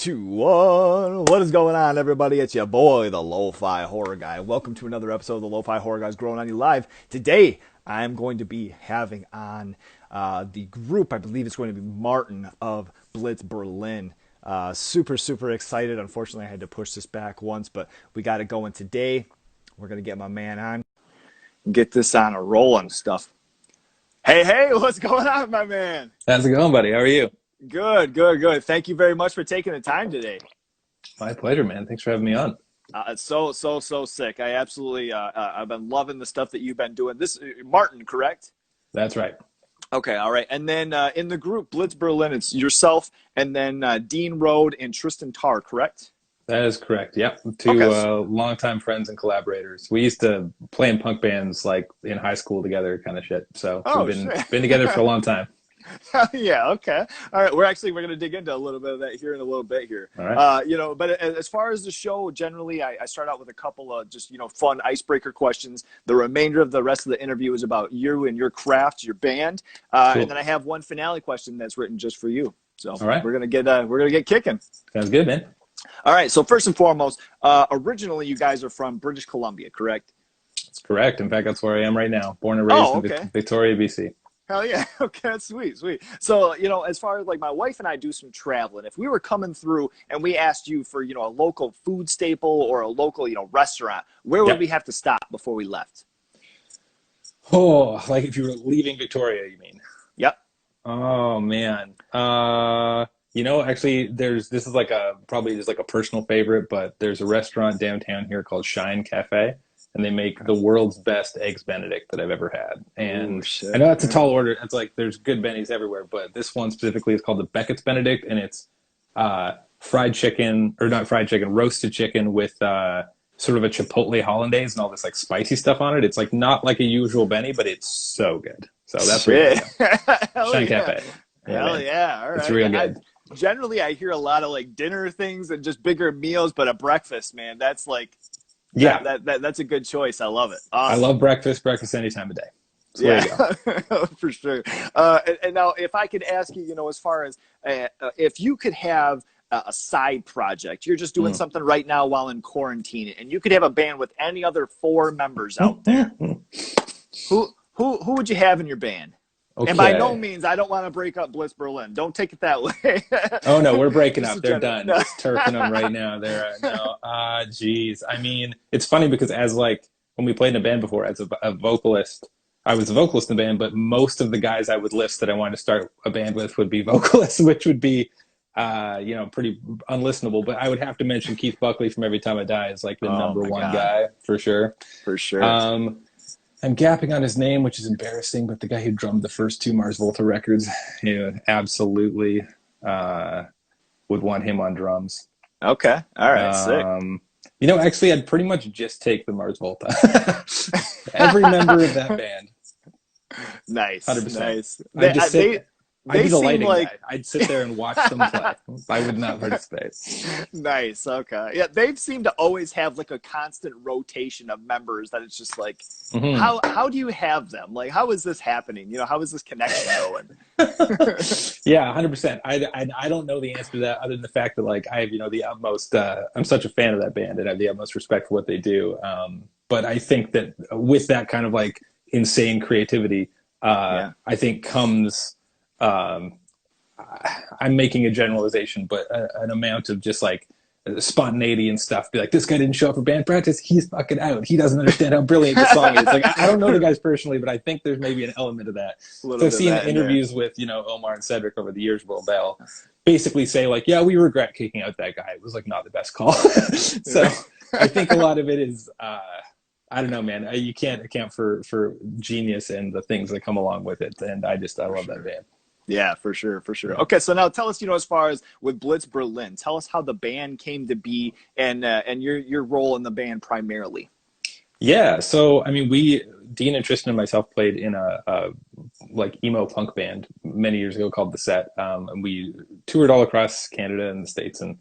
2, 1. What is going on, everybody? It's your boy, the Lo-Fi Horror Guy. Welcome to another episode of the Lo-Fi Horror Guys Growing on You Live. Today, I'm going to be having on the group. I believe it's going to be Martin of Blitz Berlin. Super excited. Unfortunately, I had to push this back once, but we got it going today. We're going to get my man on. Get this on a roll and stuff. Hey, what's going on, my man? How's it going, buddy? How are you? Good. Thank you very much for taking the time today. My pleasure, man. Thanks for having me on. It's so sick. I absolutely, I've been loving the stuff that you've been doing. This, Martin, correct? That's right. Okay, all right. And then in the group Blitz Berlin, it's yourself and then Dean Rode and Tristan Tarr, correct? That is correct. Yep. Two longtime friends and collaborators. We used to play in punk bands like in high school together, kind of shit. So we've been together for a long time. Yeah. Okay. All right. We're going to dig into a little bit of that here in a little bit here. All right. But as far as the show, generally, I start out with a couple of just, fun icebreaker questions. The remainder of the rest of the interview is about you and your craft, your band. Cool. And then I have one finale question that's written just for you. So all right. we're going to get kicking. Sounds good, man. All right. So first and foremost, originally you guys are from British Columbia, correct? That's correct. In fact, that's where I am right now. Born and raised in Victoria, BC. Hell yeah. Okay, sweet. So, as far as like my wife and I do some traveling, if we were coming through and we asked you for, a local food staple or a local, restaurant, where would we have to stop before we left? Oh, like if you were leaving Victoria, you mean? Yep. Oh, man. Actually, this is probably just like a personal favorite, but there's a restaurant downtown here called Shine Cafe. And they make the world's best eggs Benedict that I've ever had. And I know that's a tall order. It's like there's good Bennies everywhere, but this one specifically is called the Beckett's Benedict, and it's roasted chicken with sort of a chipotle hollandaise and all this like spicy stuff on it. It's like not like a usual Benny, but it's so good. So that's really Shine Cafe. Hell yeah. All right. It's real good. Generally, I hear a lot of like dinner things and just bigger meals, but a breakfast, man, that's like... Yeah, that's a good choice. I love it. Awesome. I love breakfast any time of day. So there you go. For sure. And now, if I could ask you, as far as if you could have a side project, you're just doing something right now while in quarantine, and you could have a band with any other 4 members out there, who would you have in your band? Okay. And by no means, I don't want to break up Blitz Berlin. Don't take it that way. Oh, no, we're breaking up. They're done. No. Just turfing them right now. Geez. I mean, it's funny because when we played in a band before, as a vocalist, I was a vocalist in the band, but most of the guys I would list that I wanted to start a band with would be vocalists, which would be, pretty unlistenable. But I would have to mention Keith Buckley from Every Time I Die is like the number one guy, for sure. For sure. I'm gapping on his name, which is embarrassing, but the guy who drummed the first 2 Mars Volta records, absolutely would want him on drums. Okay. All right. Sick. Actually, I'd pretty much just take the Mars Volta. Every member of that band. Nice. 100%. Nice. I'd be the lighting guy. I'd sit there and watch them play. I would not participate. Nice. Okay. Yeah, they seem to always have like a constant rotation of members that it's just like, how do you have them? Like, how is this happening? How is this connection going? Yeah, 100%. I don't know the answer to that other than the fact that like I have, the utmost, I'm such a fan of that band and I have the utmost respect for what they do. But I think that with that kind of like insane creativity, I think comes, I'm making a generalization, but an amount of just like spontaneity and stuff. Be like, this guy didn't show up for band practice. He's fucking out. He doesn't understand how brilliant the song is. Like, I don't know the guys personally, but I think there's maybe an element of that. So I've seen interviews with, Omar and Cedric over the years, Will Bell, basically say like, yeah, we regret kicking out that guy. It was like not the best call. So I think a lot of it is, I don't know, man. You can't account for genius and the things that come along with it. And I love that band. Yeah, for sure. Okay, so now tell us, as far as with Blitz Berlin, tell us how the band came to be and your role in the band primarily. Yeah, so I mean, Dean and Tristan and myself played in a like emo punk band many years ago called The Set, and we toured all across Canada and the States, and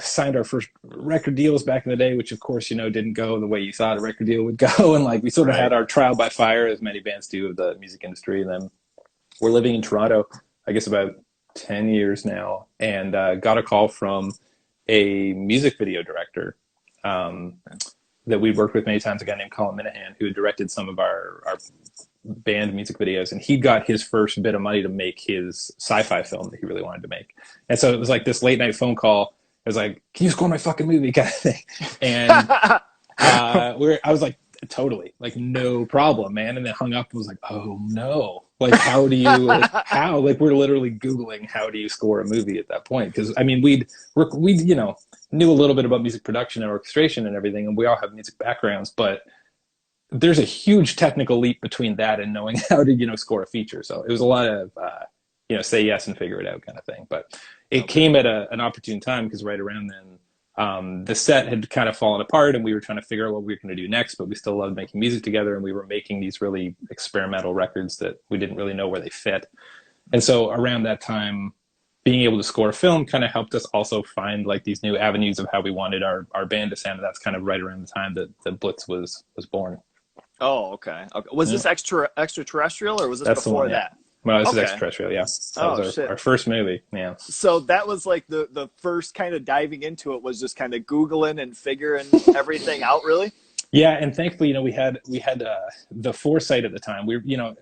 signed our first record deals back in the day, which of course didn't go the way you thought a record deal would go, and like we sort of had our trial by fire, as many bands do of the music industry, and then we're living in Toronto, I guess about 10 years now, and got a call from a music video director that we'd worked with many times, a guy named Colin Minahan, who had directed some of our band music videos, and he got his first bit of money to make his sci-fi film that he really wanted to make. And so it was like this late night phone call. It was like, can you score my fucking movie kind of thing? And I was like, totally, like, no problem, man. And then hung up and was like, oh no, like, how do you, like, how, like, we're literally Googling how do you score a movie at that point? Because I mean, we'd you know, knew a little bit about music production and orchestration and everything, and we all have music backgrounds, but there's a huge technical leap between that and knowing how to, you know, score a feature. So it was a lot of you know, say yes and figure it out kind of thing. But it came at an opportune time, because right around then the set had kind of fallen apart, and we were trying to figure out what we were going to do next, but we still loved making music together, and we were making these really experimental records that we didn't really know where they fit. And so around that time, being able to score a film kind of helped us also find like these new avenues of how we wanted our band to sound. And that's kind of right around the time that Blitz was born. Oh, okay. Was this Extraterrestrial, or was this before that? Well, this is Extraterrestrial, yeah. That was our first movie, yeah. So that was like the first kind of diving into it, was just kind of Googling and figuring everything out, really? Yeah, and thankfully, you know, we had the foresight at the time. We, you know,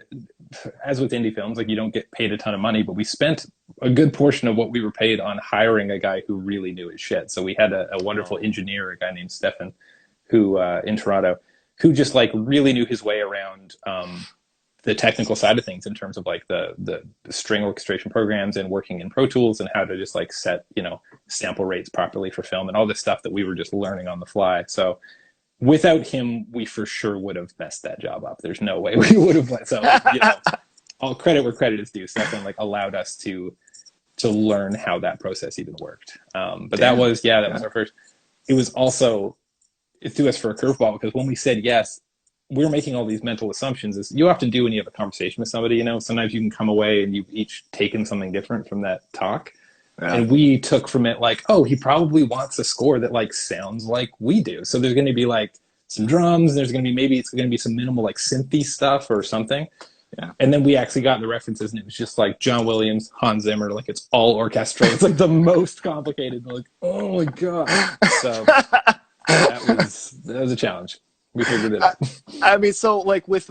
as with indie films, like, you don't get paid a ton of money, but we spent a good portion of what we were paid on hiring a guy who really knew his shit. So we had a wonderful engineer, a guy named Stefan, who in Toronto, who just like really knew his way around the technical side of things in terms of like the string orchestration programs and working in Pro Tools and how to just like set, you know, sample rates properly for film and all this stuff that we were just learning on the fly. So without him, we for sure would have messed that job up. There's no way we would have. So, you know, all credit where credit is due. Stefan like allowed us to learn how that process even worked. But that was our first. It was also, it threw us for a curveball, because when we said yes, we're making all these mental assumptions, as you often do when you have a conversation with somebody. You know, sometimes you can come away and you've each taken something different from that talk. Yeah. And we took from it like, oh, he probably wants a score that like sounds like we do. So there's going to be like some drums. And there's going to be, maybe it's going to be some minimal like synthy stuff or something. Yeah. And then we actually got the references, and it was just like John Williams, Hans Zimmer, like it's all orchestral. It's like the most complicated. Like, oh my God. So that was a challenge. We figured it out. I mean, so like with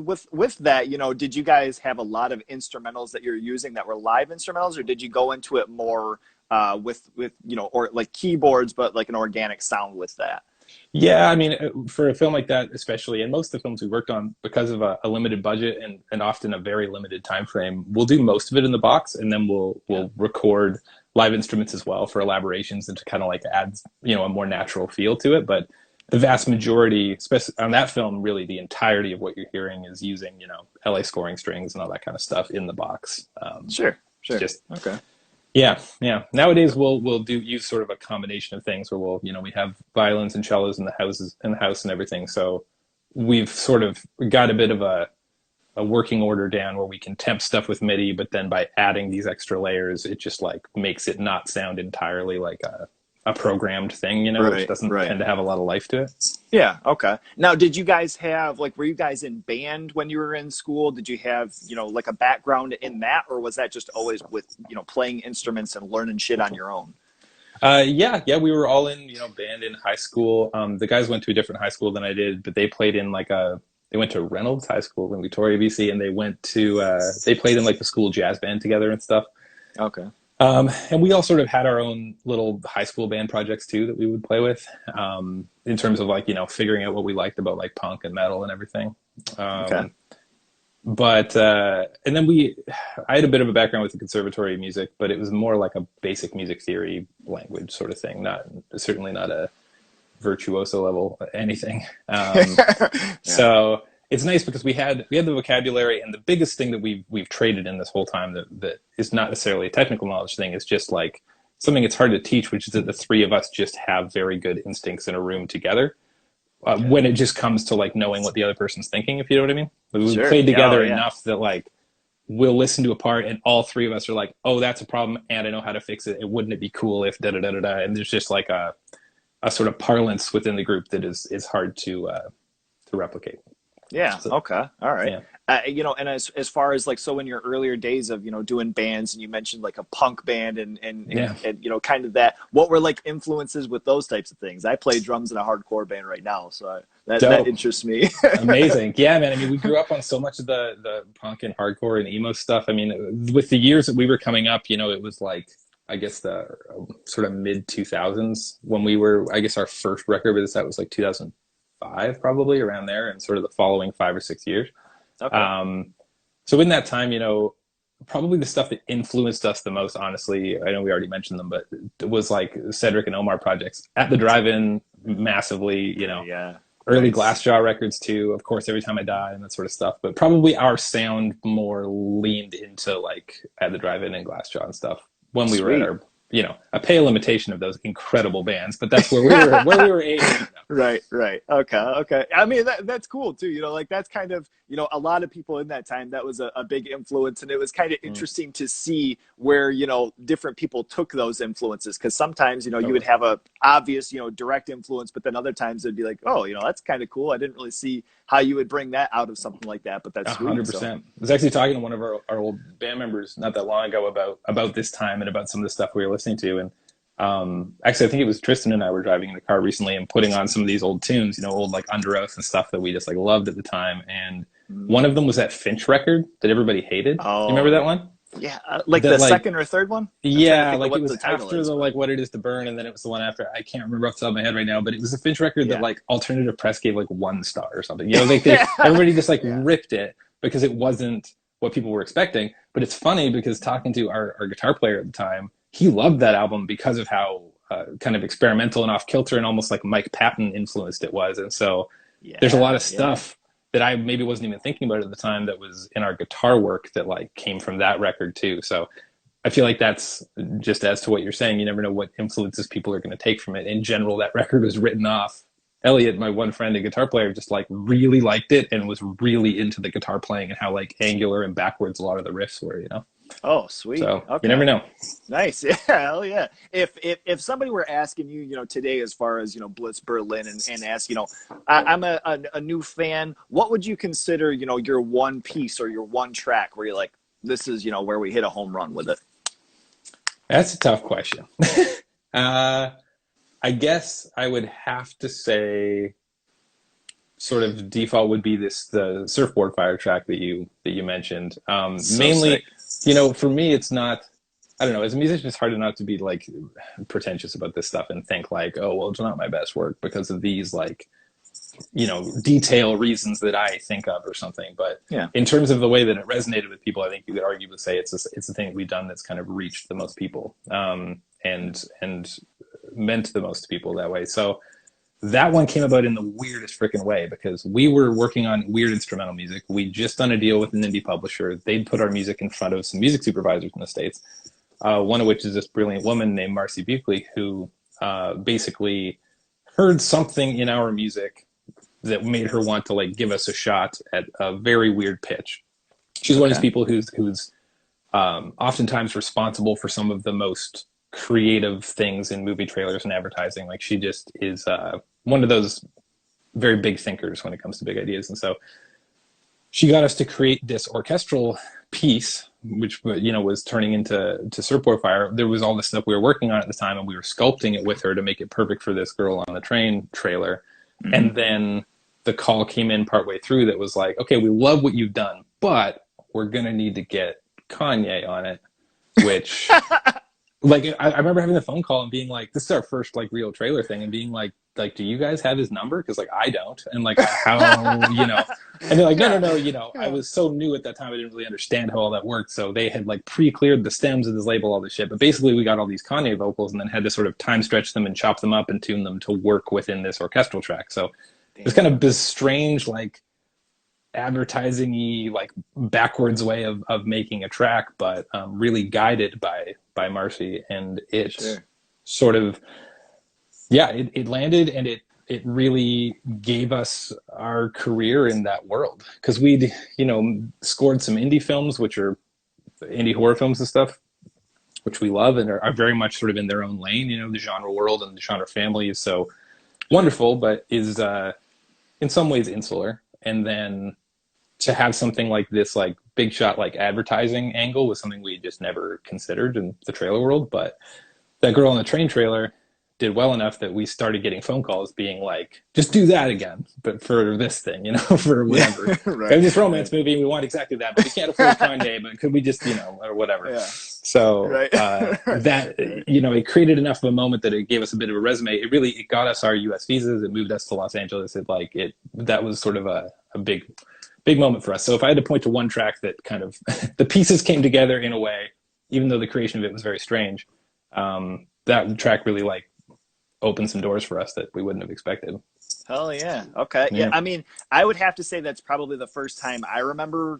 that, you know, did you guys have a lot of instrumentals that you're using that were live instrumentals, or did you go into it more with you know, or like keyboards, but like an organic sound with that? Yeah, I mean, for a film like that, especially, and most of the films we worked on, because of a limited budget and often a very limited time frame, we'll do most of it in the box, and then we'll record live instruments as well for elaborations and to kind of like add, you know, a more natural feel to it. But the vast majority, especially on that film, really the entirety of what you're hearing is using, you know, LA scoring strings and all that kind of stuff in the box. Sure. Just okay. Yeah. Nowadays we'll use sort of a combination of things where we'll, you know, we have violins and cellos in the house and everything. So we've sort of got a bit of a working order down where we can temp stuff with MIDI, but then by adding these extra layers, it just like makes it not sound entirely like a programmed thing, you know, which doesn't tend to have a lot of life to it. Yeah. Okay. Now, did you guys have, like, were you guys in band when you were in school? Did you have, you know, like a background in that, or was that just always with, you know, playing instruments and learning shit on your own? Yeah, we were all in, you know, band in high school. The guys went to a different high school than I did, but they played in like they went to Reynolds High School in Victoria, BC, and they went to, they played in like the school jazz band together and stuff. Okay. And we all sort of had our own little high school band projects too that we would play with, in terms of like, you know, figuring out what we liked about like punk and metal and everything. Okay. But, and then I had a bit of a background with the conservatory music, but it was more like a basic music theory language sort of thing. Certainly not a virtuoso level anything. So it's nice because we had the vocabulary, and the biggest thing that we've traded in this whole time that is not necessarily a technical knowledge thing. It's just like something that's hard to teach, which is that the three of us just have very good instincts in a room together. When it just comes to like knowing what the other person's thinking, if you know what I mean. We played together enough that like we'll listen to a part and all three of us are like, oh, that's a problem, and I know how to fix it. And wouldn't it be cool if da da da da da? And there's just like a sort of parlance within the group that is hard to replicate. Yeah. So, Okay. All right. yeah. And as far as like, so in your earlier days of, doing bands, and you mentioned like a punk band Yeah. and kind of that, what were like influences with those types of things? I play drums in a hardcore band right now, so that Dope. interests me. Amazing. Yeah, man. I mean, we grew up on so much of the punk and hardcore and emo stuff. I mean, with the years that we were coming up, it was like, I guess the sort of mid 2000s when we were, I guess our first record was that was like 2005, probably around there, and sort of the following 5 or 6 years. Okay. So in that time, probably the stuff that influenced us the most, honestly, I know we already mentioned them, but it was like Cedric and Omar projects at the drive-in massively, Yeah. early Nice. Glassjaw records too, of course, Every Time I Die and that sort of stuff. But probably our sound more leaned into like at the drive-in and Glassjaw and stuff when we were at Sweet. our, a pale imitation of those incredible bands. But that's where we were aiming. Right, right. Okay, okay. I mean, that's cool too. Like that's kind of, a lot of people in that time, that was a big influence. And it was kind of Mm, interesting to see where, different people took those influences. Cause sometimes, you would totally. have a obvious, direct influence, but then other times it'd be like, oh, that's kind of cool. I didn't really see how you would bring that out of something like that, but that's A sweet. hundred So, percent. I was actually talking to one of our old band members not that long ago about this time and about some of the stuff we were listening to. And actually, I think it was Tristan and I were driving in the car recently and putting on some of these old tunes, old like Under Oath and stuff that we just like loved at the time. And one of them was that Finch record that everybody hated. You oh, remember that one? yeah. Like That the like second or third one? I'm trying to Yeah, think of like it what was the title after is, the but like What It Is to Burn, and then it was the one after. I can't remember off the top of my head right now, but it was a Finch record that yeah. like Alternative Press gave like 1 star or something. They everybody just like Yeah. ripped it because it wasn't what people were expecting. But it's funny because talking to our guitar player at the time, he loved that album because of how kind of experimental and off kilter and almost like Mike Patton influenced it was. And so there's a lot Yeah. of Yeah. stuff that I maybe wasn't even thinking about at the time that was in our guitar work that like came from that record too. So I feel like that's just as to what you're saying. You never know what influences people are going to take from it. In general, that record was written off. Elliot, my one friend, a guitar player, just like really liked it and was really into the guitar playing and how like angular and backwards a lot of the riffs were. Oh, sweet. So you never Okay. know. Nice. Yeah, hell yeah. If somebody were asking you, today as far as, Blitz Berlin and ask, I'm a new fan, what would you consider, your one piece or your one track where you're like, this is, where we hit a home run with it? That's a tough question. I guess I would have to say sort of default would be the Surfboard Fire track that you mentioned. So Mainly, sick. for me, it's not. I don't know. As a musician, it's hard not to be like pretentious about this stuff and think like, oh, well, it's not my best work because of these like, detail reasons that I think of or something. But Yeah. in terms of the way that it resonated with people, I think you could arguably say it's the thing that we've done that's kind of reached the most people, and meant the most to people that way. So that one came about in the weirdest freaking way because we were working on weird instrumental music. We'd just done a deal with an indie publisher. They'd put our music in front of some music supervisors in the States, one of which is this brilliant woman named Marcy Buckley, who basically heard something in our music that made her want to like give us a shot at a very weird pitch. She's one of these Okay. people who's oftentimes responsible for some of the most creative things in movie trailers and advertising. Like she just is one of those very big thinkers when it comes to big ideas. And so she got us to create this orchestral piece, which was turning into Surfboard Fire. There was all this stuff we were working on at the time, and we were sculpting it with her to make it perfect for this Girl on the Train trailer. Mm-hmm. And then the call came in partway through that was like, okay, we love what you've done, but we're gonna need to get Kanye on it, which like I remember having the phone call and being like, this is our first like real trailer thing, and being like, do you guys have his number? Because like I don't, and like how and they're like, no, I was so new at that time, I didn't really understand how all that worked. So they had like pre-cleared the stems of this label, all this shit. But basically, we got all these Kanye vocals, and then had to sort of time stretch them and chop them up and tune them to work within this orchestral track. So it's kind of this strange like advertising-y like backwards way of making a track, but really guided by Marcy, and it Sure. sort of it landed, and it really gave us our career in that world because we'd scored some indie films, which are indie horror films and stuff, which we love and are very much sort of in their own lane. The genre world and the genre family is so wonderful, but is in some ways insular. And then to have something like this, like big shot, like advertising angle was something we just never considered in the trailer world. But that girl in the train trailer did well enough that we started getting phone calls being like, just do that again, but for this thing, for whatever. Yeah, right. We have this romance movie, we want exactly that, but we can't afford Kanye, but could we just, or whatever. Yeah. So right. that, it created enough of a moment that it gave us a bit of a resume. It got us our US visas. It moved us to Los Angeles. That was sort of a big moment for us. So if I had to point to one track that kind of the pieces came together in a way, even though the creation of it was very strange, that track really like opened some doors for us that we wouldn't have expected. Hell yeah. Okay. Yeah. I mean, I would have to say that's probably the first time I remember,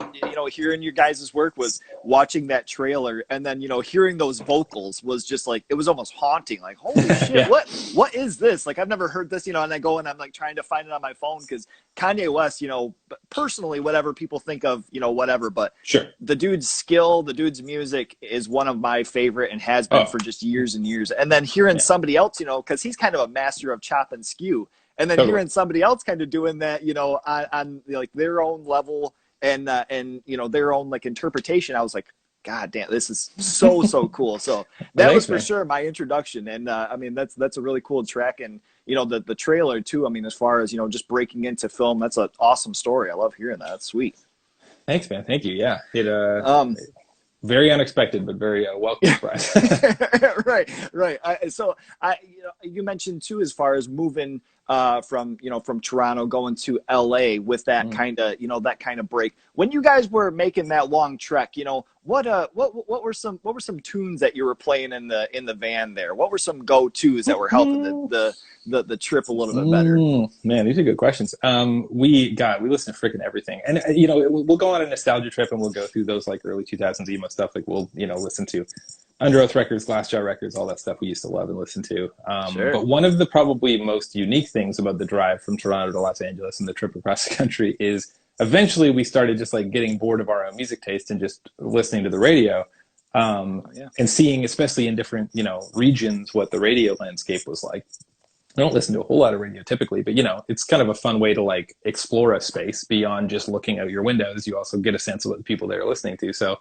hearing your guys' work was watching that trailer, and then, hearing those vocals was just like, it was almost haunting. Like, holy shit, yeah. What is this? Like, I've never heard this, and I go and I'm like trying to find it on my phone because Kanye West, personally, whatever people think of, whatever, but sure. The dude's skill, the dude's music is one of my favorite and has been for just years and years. And then hearing somebody else, because he's kind of a master of chop and skew. And then hearing somebody else kind of doing that, on like their own level and their own like interpretation, I was like, God damn, this is so cool. So that was for sure my introduction. And I mean, that's a really cool track. And, the trailer too, I mean, as far as, just breaking into film, that's an awesome story. I love hearing that. That's sweet. Thanks, man. Thank you. Yeah. Very unexpected, but very welcome surprise. Right. You mentioned too, as far as moving from Toronto going to LA with that kind of break. When you guys were making that long trek, what were some tunes that you were playing in the van there? What were some go-tos that were helping the trip a little bit better? Man, these are good questions. We listen to freaking everything, and we'll go on a nostalgia trip and we'll go through those like early 2000s emo stuff. Like we'll listen to Under Oath records, Glassjaw records, all that stuff we used to love and listen to. Sure. But one of the probably most unique things about the drive from Toronto to Los Angeles and the trip across the country is eventually we started just like getting bored of our own music taste and just listening to the radio, and seeing, especially in different, regions, what the radio landscape was like. I don't listen to a whole lot of radio typically, but it's kind of a fun way to like explore a space beyond just looking out your windows. You also get a sense of what the people there are listening to. So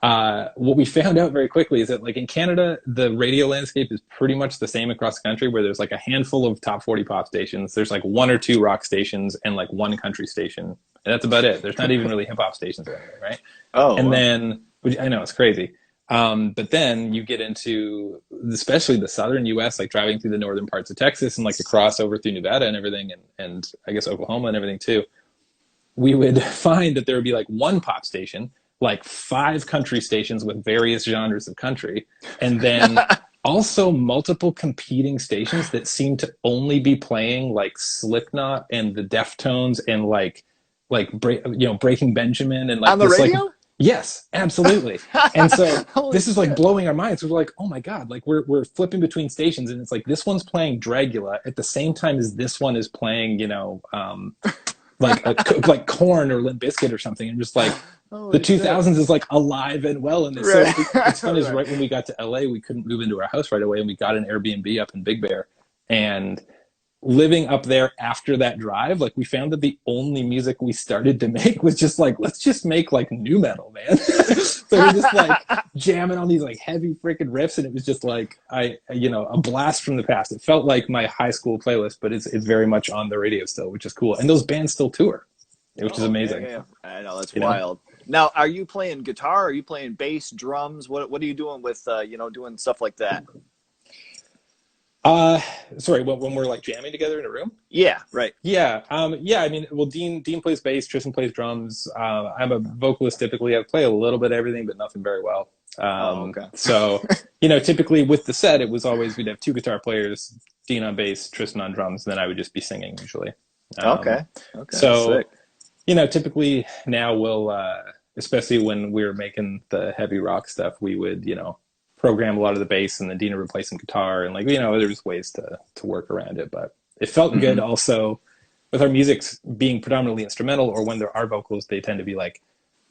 what we found out very quickly is that like in Canada, the radio landscape is pretty much the same across the country, where there's like a handful of top 40 pop stations. There's like one or two rock stations and like one country station. And that's about it. There's not even really hip hop stations or anything, right? Oh, and then, which I know it's crazy. But then you get into, especially the southern U.S., like driving through the northern parts of Texas and like the crossover through Nevada and everything, and I guess Oklahoma and everything too. We would find that there would be like one pop station, like 5 country stations with various genres of country, and then also multiple competing stations that seem to only be playing like Slipknot and the Deftones and like Breaking Benjamin and like on the this, radio. Like, yes, absolutely. And so this is like blowing our minds. We're like, oh my God, like we're flipping between stations, and it's like this one's playing Dragula at the same time as this one is playing, like Korn or Limp Bizkit or something. And just like the 2000s is like alive and well in this. Right. So it's fun is right when we got to LA, we couldn't move into our house right away, and we got an Airbnb up in Big Bear. And living up there after that drive, like we found that the only music we started to make was just like, let's just make like new metal, man. So we're just like jamming on these like heavy freaking riffs, and it was just like a blast from the past. It felt like my high school playlist, but it's very much on the radio still, which is cool. And those bands still tour, which is amazing. Yeah. I know, that's wild. Now, are you playing guitar? Are you playing bass, drums? What are you doing with doing stuff like that? Sorry, when we're like jamming together in a room? Yeah, right. Yeah. I mean, well, Dean plays bass, Tristan plays drums. I'm a vocalist typically. I play a little bit of everything, but nothing very well. Okay. So, typically with the set, it was always, we'd have 2 guitar players, Dean on bass, Tristan on drums, and then I would just be singing usually. Okay. So, sick. Typically now we'll, especially when we were making the heavy rock stuff, we would, program a lot of the bass, and then Dina would play some guitar, and there's ways to work around it. But it felt good also with our music being predominantly instrumental, or when there are vocals, they tend to be like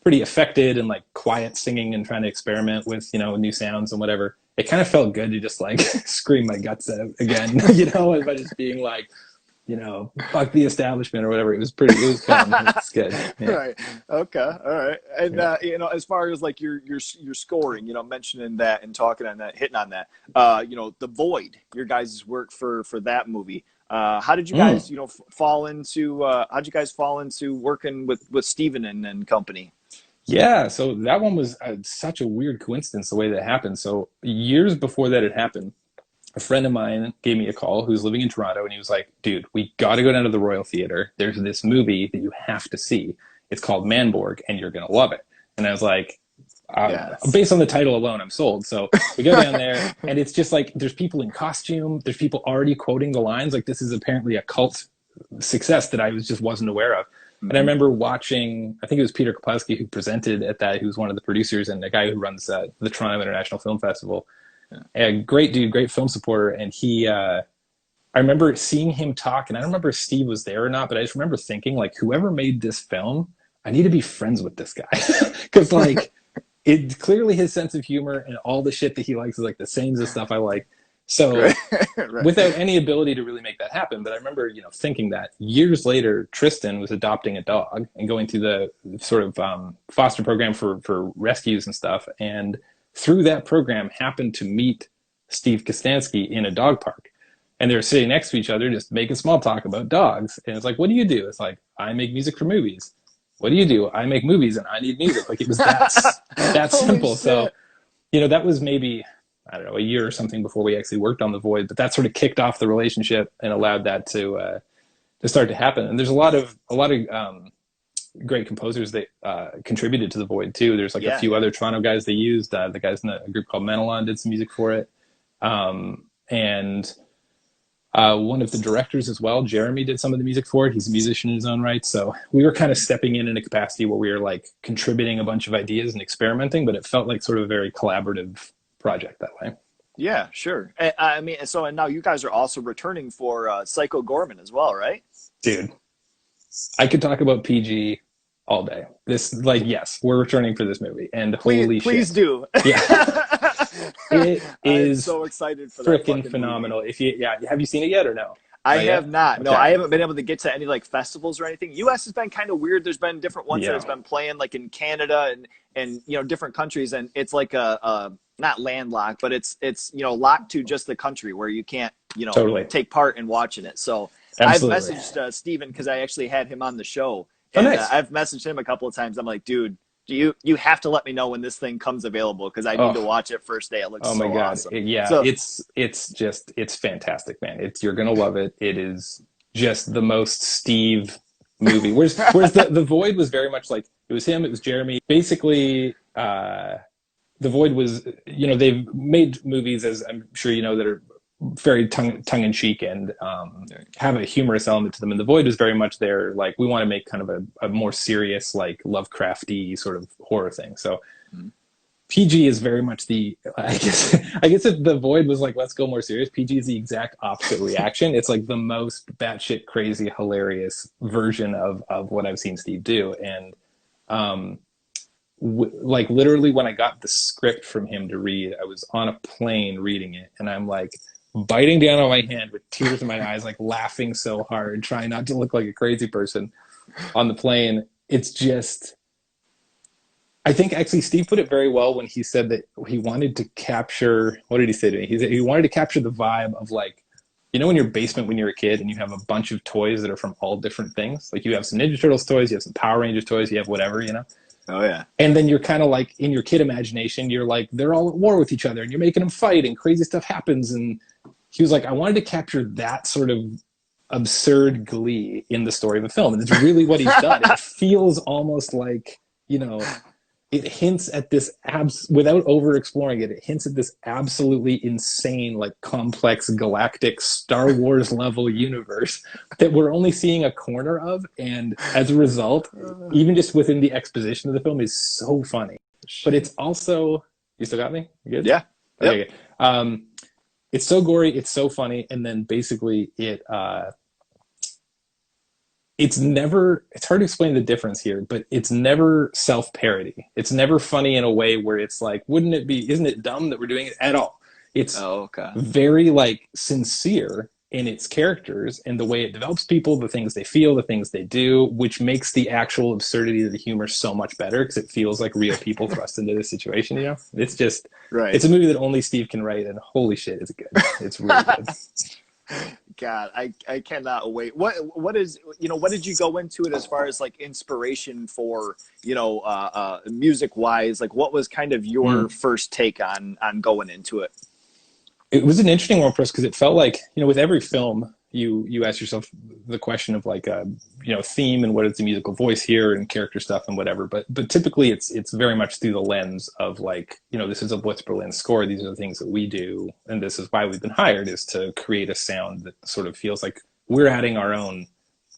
pretty affected and like quiet singing and trying to experiment with, new sounds and whatever. It kind of felt good to just like scream my guts out again, by just being like, fuck the establishment or whatever. It was fun. It's good. Yeah. Right. Okay. All right. And as far as like your scoring, mentioning that and talking on that, hitting on that, The Void, your guys' work for that movie. How did you guys, fall into? How'd you guys fall into working with Steven and company? Yeah, so that one was such a weird coincidence the way that happened. So years before that had happened, a friend of mine gave me a call who's living in Toronto, and he was like, dude, we got to go down to the Royal Theatre. There's this movie that you have to see. It's called Manborg, and you're going to love it. And I was like, Yes. based on the title alone, I'm sold. So we go down there, and it's just like there's people in costume. There's people already quoting the lines. Like this is apparently a cult success that I wasn't aware of. And I remember watching, I think it was Peter Kapowski who presented at that, who's one of the producers and the guy who runs the Toronto International Film Festival. Yeah. A great dude, great film supporter. And I remember seeing him talk, and I don't remember if Steve was there or not, but I just remember thinking, like, whoever made this film, I need to be friends with this guy. Because, like, it clearly his sense of humor and all the shit that he likes is, like, the same as the stuff I like. So right. Without any ability to really make that happen, but I remember, thinking that years later, Tristan was adopting a dog and going through the sort of foster program for rescues and stuff. And through that program happened to meet Steve Kostanski in a dog park. And they were sitting next to each other, just making small talk about dogs. And it's like, what do you do? It's like, I make music for movies. What do you do? I make movies and I need music. Like it was that simple. So, that was maybe, I don't know, a year or something before we actually worked on The Void, but that sort of kicked off the relationship and allowed that to start to happen. And there's a lot of great composers that contributed to The Void too. There's like a few other Toronto guys they used. The guys in a group called Menelon did some music for it. And one of the directors as well, Jeremy, did some of the music for it. He's a musician in his own right. So we were kind of stepping in a capacity where we were like contributing a bunch of ideas and experimenting, but it felt like sort of a very collaborative project that way. Yeah, sure. I mean, and now you guys are also returning for Psycho Goreman as well, right? Dude, I could talk about PG all day. Yes, we're returning for this movie, and holy shit. Please do. Yeah. It is I'm so excited for that freaking phenomenal. Movie. Have you seen it yet or no? I have not. Okay. No, I haven't been able to get to any like festivals or anything. US has been kind of weird. There's been different ones that it's been playing like in Canada and different countries, and it's like a not landlocked, but it's locked to just the country where you can't totally take part in watching it. So absolutely. I've messaged Steven because I actually had him on the show, and nice. I've messaged him a couple of times. I'm like, dude, you have to let me know when this thing comes available because I need to watch it first day. It looks so awesome. It's fantastic, man. You're gonna love it. It is just the most Steve movie. Whereas the Void was very much like it was him, it was Jeremy. Basically, The Void was they've made movies, as I'm sure you know, that are very tongue-in-cheek and have a humorous element to them. And The Void was very much there, like, we want to make kind of a more serious, like, Lovecrafty sort of horror thing. So PG is very much I guess if The Void was like, let's go more serious, PG is the exact opposite reaction. It's like the most batshit crazy, hilarious version of what I've seen Steve do. And like literally when I got the script from him to read, I was on a plane reading it, and I'm like biting down on my hand with tears in my eyes, like laughing so hard, trying not to look like a crazy person on the plane. It's just, I think actually Steve put it very well when he said that he wanted to capture, what did he say to me? He wanted to capture the vibe of like, in your basement when you're a kid and you have a bunch of toys that are from all different things. Like you have some Ninja Turtles toys, you have some Power Rangers toys, you have whatever, Oh, yeah. And then you're kind of like, in your kid imagination, you're like, they're all at war with each other and you're making them fight and crazy stuff happens. And he was like, I wanted to capture that sort of absurd glee in the story of a film. And it's really what he's done. It feels almost like, it hints at this, without over-exploring it, it hints at this absolutely insane, like complex galactic Star Wars level universe that we're only seeing a corner of. And as a result, even just within the exposition of the film is so funny. But it's also, you still got me? You good? Yeah. Okay. Yep. It's so gory, it's so funny. And then basically it's hard to explain the difference here, but it's never self-parody. It's never funny in a way where it's like, isn't it dumb that we're doing it at all? It's very like sincere in its characters and the way it develops people, the things they feel, the things they do, which makes the actual absurdity of the humor so much better because it feels like real people thrust into this situation. You know, it's just It's a movie that only Steve can write, and holy shit, is it good? It's really good. God, I cannot wait. What is, what did you go into it as far as like inspiration for, music wise? Like, what was kind of your first take on going into it? It was an interesting one for us because it felt like, with every film, you ask yourself the question of like, theme and what is the musical voice here and character stuff and whatever. But typically it's very much through the lens of like, this is a Blitz Berlin score. These are the things that we do. And this is why we've been hired, is to create a sound that sort of feels like we're adding our own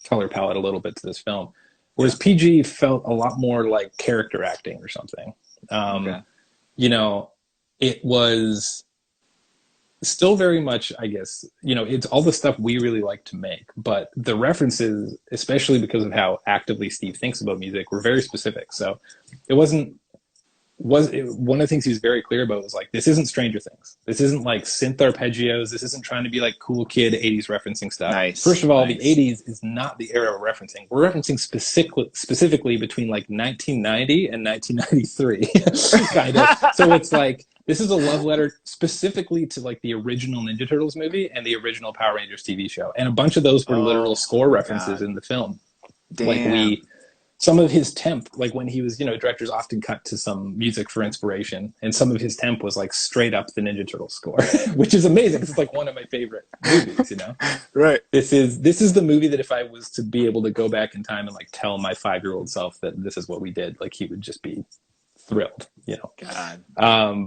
color palette a little bit to this film. Whereas PG felt a lot more like character acting or something. It was still very much, I guess, it's all the stuff we really like to make, but the references, especially because of how actively Steve thinks about music, were very specific. So it one of the things he was very clear about was like, this isn't Stranger Things. This isn't like synth arpeggios. This isn't trying to be like cool kid 80s referencing stuff. First of all, the 80s is not the era we're referencing. We're referencing specifically between like 1990 and 1993, kind of. So it's like, this is a love letter specifically to like the original Ninja Turtles movie and the original Power Rangers TV show. And a bunch of those were literal score references in the film. Damn. Like some of his temp, like when he was, directors often cut to some music for inspiration, and some of his temp was like straight up the Ninja Turtles score, which is amazing because it's like one of my favorite movies, Right. This is the movie that if I was to be able to go back in time and like tell my 5-year-old self that this is what we did, like he would just be thrilled, God.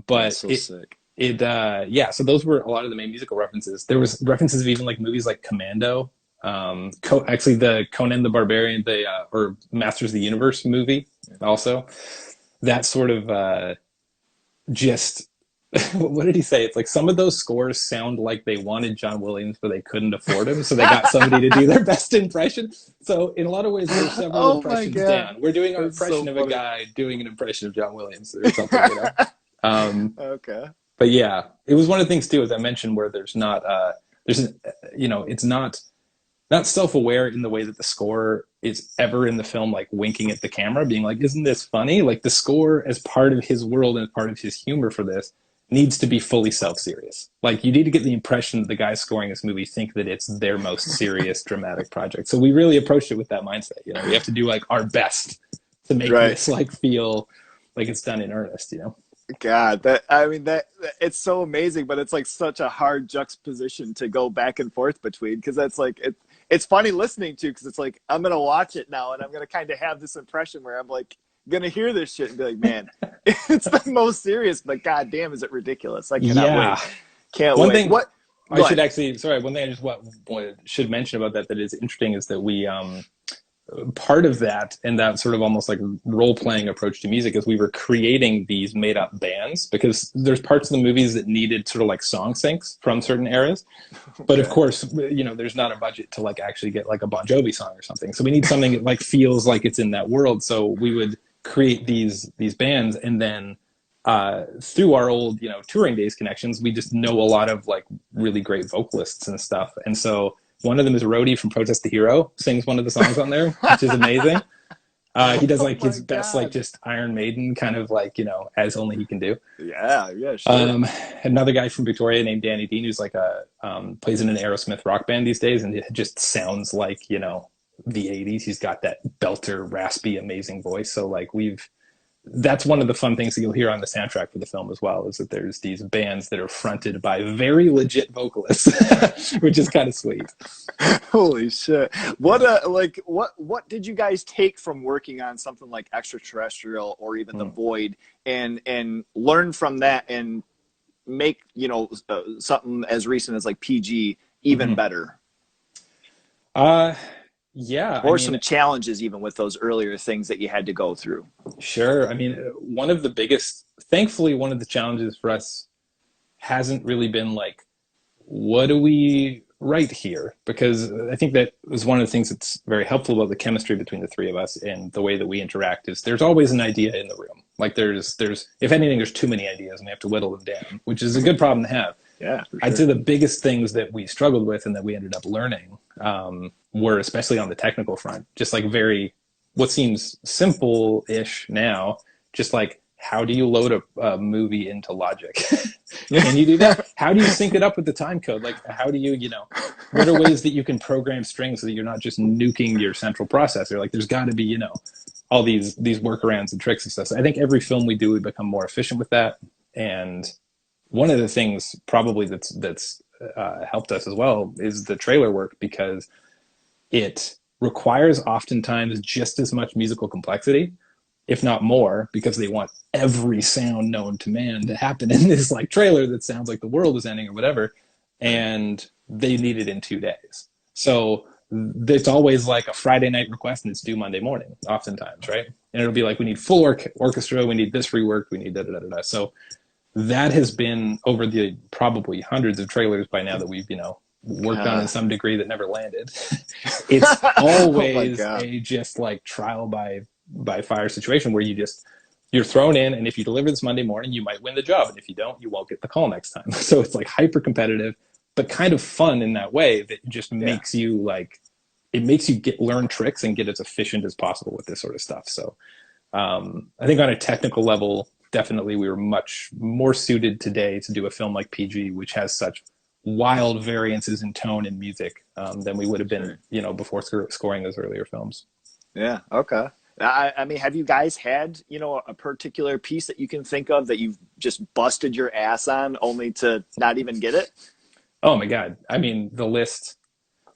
But that's so sick. So those were a lot of the main musical references. There was references of even like movies like Commando, actually the Conan the Barbarian, or Masters of the Universe movie, also that sort of just what did he say? It's like some of those scores sound like they wanted John Williams, but they couldn't afford him, so they got somebody to do their best impression. So in a lot of ways, there's several impressions down. We're doing our impression of a guy doing an impression of John Williams or something, Okay. But yeah, it was one of the things too, as I mentioned, where it's not self-aware in the way that the score is ever in the film, like winking at the camera, being like, isn't this funny? Like the score as part of his world and part of his humor for this needs to be fully self-serious. Like you need to get the impression that the guys scoring this movie think that it's their most serious dramatic project. So we really approached it with that mindset. We have to do like our best to make this like feel like it's done in earnest, God, that it's so amazing, but it's like such a hard juxtaposition to go back and forth between, because that's like it's funny listening to, because it's like I'm gonna watch it now and I'm gonna kind of have this impression where I'm like gonna hear this shit and be like, man, it's the most serious, but god damn, is it ridiculous? I cannot wait. Can't one wait. Thing what I should actually, sorry, one thing I just should mention about that is interesting is that we part of that and that sort of almost like role-playing approach to music is we were creating these made-up bands, because there's parts of the movies that needed sort of like song syncs from certain eras, but of course there's not a budget to like actually get like a Bon Jovi song or something, so we need something that like feels like it's in that world. So we would create these bands, and then through our old touring days connections, we just know a lot of like really great vocalists and stuff, and so one of them is Rhodey from Protest the Hero, sings one of the songs on there, which is amazing. He does like his best, like just Iron Maiden kind of like, as only he can do. Yeah, sure. Another guy from Victoria named Danny Dean, who's like plays in an Aerosmith rock band these days, and it just sounds like, the 80s. He's got that belter, raspy, amazing voice. So like that's one of the fun things that you'll hear on the soundtrack for the film as well, is that there's these bands that are fronted by very legit vocalists, which is kind of sweet. Holy shit. What did you guys take from working on something like Extraterrestrial or even The Void and learn from that and make, something as recent as like PG even better? Yeah. Or some challenges even with those earlier things that you had to go through. Sure. I mean, thankfully, one of the challenges for us hasn't really been like, what do we write here? Because I think that was one of the things that's very helpful about the chemistry between the three of us and the way that we interact is there's always an idea in the room. Like there's if anything, there's too many ideas and we have to whittle them down, which is a good problem to have. Yeah, for I'd sure. say the biggest things that we struggled with and that we ended up learning were, especially on the technical front, just like what seems simple-ish now, just like, how do you load a movie into Logic? Can you do that? How do you sync it up with the time code? Like, how do you, what are ways that you can program strings so that you're not just nuking your central processor? Like, there's got to be, all these workarounds and tricks and stuff. So I think every film we do, we become more efficient with that. And one of the things probably that's helped us as well is the trailer work, because it requires oftentimes just as much musical complexity, if not more, because they want every sound known to man to happen in this like trailer that sounds like the world is ending or whatever, and they need it in 2 days. So it's always like a Friday night request and it's due Monday morning, oftentimes, right? And it'll be like, we need full orchestra, we need this reworked, we need da da da da. So that has been over the probably hundreds of trailers by now that we've worked on in some degree that never landed. It's always a just like trial by fire situation where you're thrown in, and if you deliver this Monday morning, you might win the job, and if you don't, you won't get the call next time. So it's like hyper competitive, but kind of fun in that way that just makes you like, it makes you learn tricks and get as efficient as possible with this sort of stuff. So I think on a technical level, definitely we were much more suited today to do a film like PG, which has such wild variances in tone and music than we would have been, before scoring those earlier films. Yeah. Okay. I mean, have you guys had, a particular piece that you can think of that you've just busted your ass on only to not even get it? Oh my God. I mean, the list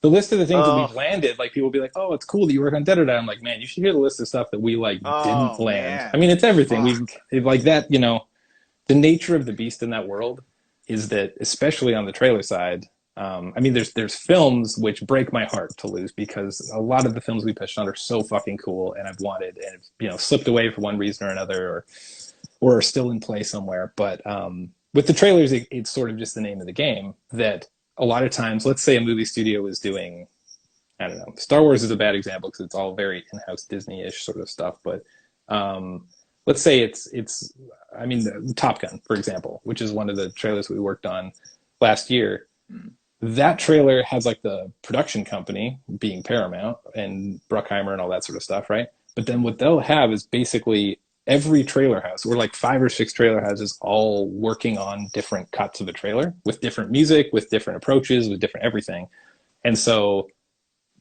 of the things that we've landed, like people will be like, oh, it's cool that you work on da-da-da. I'm like, man, you should hear the list of stuff that we didn't land. Man. I mean, it's everything. We've like that, the nature of the beast in that world is that, especially on the trailer side, I mean, there's films which break my heart to lose, because a lot of the films we pitched on are so fucking cool and I've wanted, and slipped away for one reason or another, or are still in play somewhere. But with the trailers, it's sort of just the name of the game that a lot of times, let's say a movie studio is doing, I don't know, Star Wars is a bad example because it's all very in-house Disney-ish sort of stuff. But let's say it's I mean, Top Gun, for example, which is one of the trailers we worked on last year. That trailer has like the production company being Paramount and Bruckheimer and all that sort of stuff, right? But then what they'll have is basically every trailer house, or like 5 or 6 trailer houses, all working on different cuts of a trailer with different music, with different approaches, with different everything. And so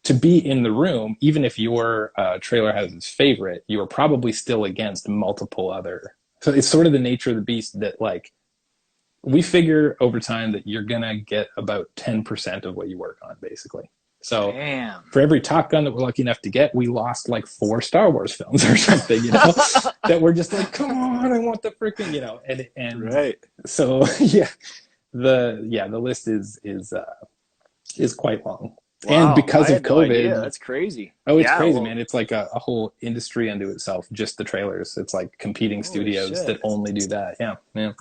to be in the room, even if your trailer house's favorite, you are probably still against multiple other. So it's sort of the nature of the beast that, like, we figure over time that you're going to get about 10% of what you work on, basically. So for every Top Gun that we're lucky enough to get, we lost like 4 Star Wars films or something, that we're just like, come on, I want the freaking, and right. So the list is quite long. Wow, and because of COVID, that's crazy. Oh, it's crazy, man. It's like a whole industry unto itself, just the trailers. It's like competing studios that only do that. Yeah.